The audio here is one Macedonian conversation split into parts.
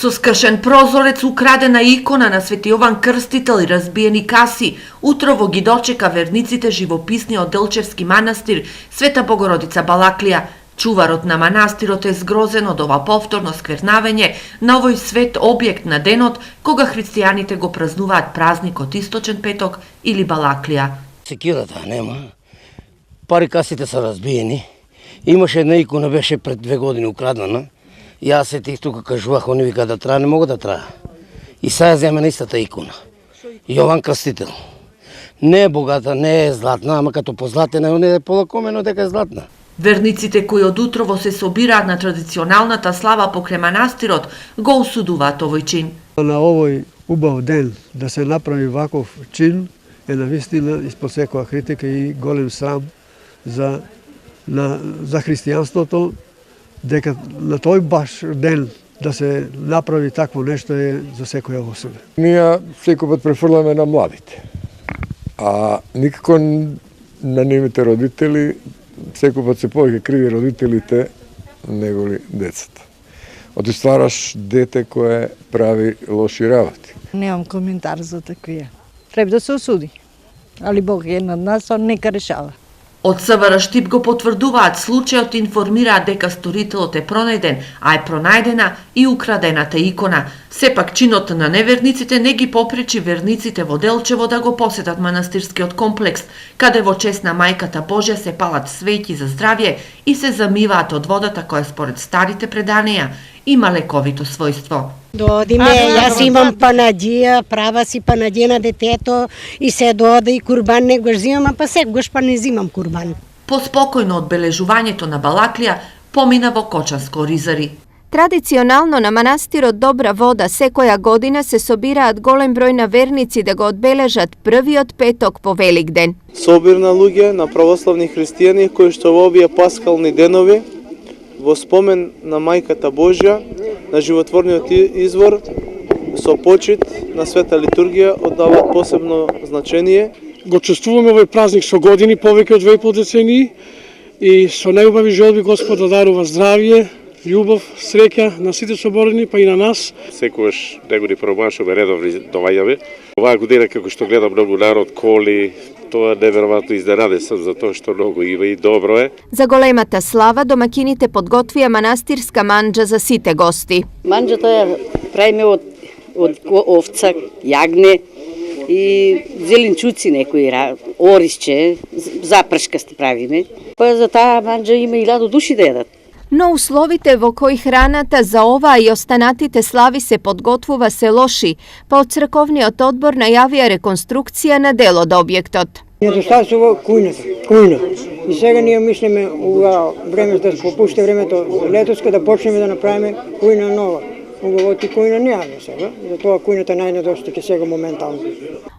Со скршен прозорец, украдена икона на Свети Јован Крстител и разбиени каси, утрово ги дочека верниците живописниот Делчевски манастир Света Богородица Балаклија. Чуварот на манастирот е згрозен од ова повторно сквернавање на овој свет објект на денот кога христијаните го празнуваат празникот Источен петок или Балаклија. Секирата нема, пари касите се разбиени, имаше една икона, беше пред 2 години украдена. Јас сетих тука кажувах, они вика да трае, не мога да трае. И сега земе на истата икона. Јован Крстител. Не е богата, не е златна, ама като позлатена, не е полакомено дека е златна. Верниците кои од утрово се собираат на традиционалната слава покрај манастирот го осудуваат овој чин. На овој убав ден да се направи ваков чин е навистина испод секоја критика и голем срам за христијанството, дека на тој баш ден да се направи такво нешто е за секоја осуда. Ние секој пат префрламе на младите, а никако на нивните родители. Секој пат се повеќе криви родителите негови децата. Отствараш дете кое прави лоши работи. Немам коментар за таквија. Треба да се осуди. Али Бог е над нас, он нека решава. Од СВР Штип го потврдуваат случајот и информираат дека сторителот е пронајден, а е пронајдена и украдената икона. Сепак чинот на неверниците не ги попречи верниците во Делчево да го посетат манастирскиот комплекс, каде во чест на Мајката Божја се палат свеќи за здравје и се замиваат од водата која според старите преданија има лековито својство. Додиме, јас имам панадија, права си панадија на детето и се дода и курбан не го взимам, па секогаш па не взимам курбан. По спокојно одбележувањето на Балаклија помина во Кочанско Ризари. Традиционално на манастирот Добра вода секоја година се собираат голем број на верници да го одбележат првиот петок по Великден. Собир на луѓе на православни христијани кои што во овие паскални денови во спомен на Мајката Божја, на животворниот извор, со почит на света литургија оддаваат посебно значение. Го чествуваме овој празник со години, повеќе од 2,5 децении и со најубави желби Господ да дарува здравје, љубов, среќа на сите соборени, па и на нас. Секогаш негови промашуваме редовни доаѓаме. Оваа година како што гледам многу народ, коли, тоа неверојатно изненаден сум за тоа што многу има и добро е. За големата слава домакините подготвија манастирска манџа за сите гости. Манџата ја правиме од овца, јагне и зеленчуци некои, орисче, запршка сте правиме. Па за таа манџа има 1000 души да јадат. Но условите во кои храната за оваа и останатите слави се подготвува се лоши, па од црковниот одбор најавија реконструкција на дел од објектот. Недостасува кујна. И сега ние мислиме ова време да се попушти времето летоска да почнеме да направиме кујна нова. Убаво ти кујна немаме сега, затоа кујната најнедостиг сега моментално.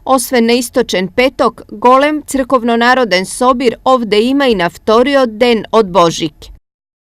Освен на Источен петок, голем црковно-народен собир овде има и на вториот ден од Божик.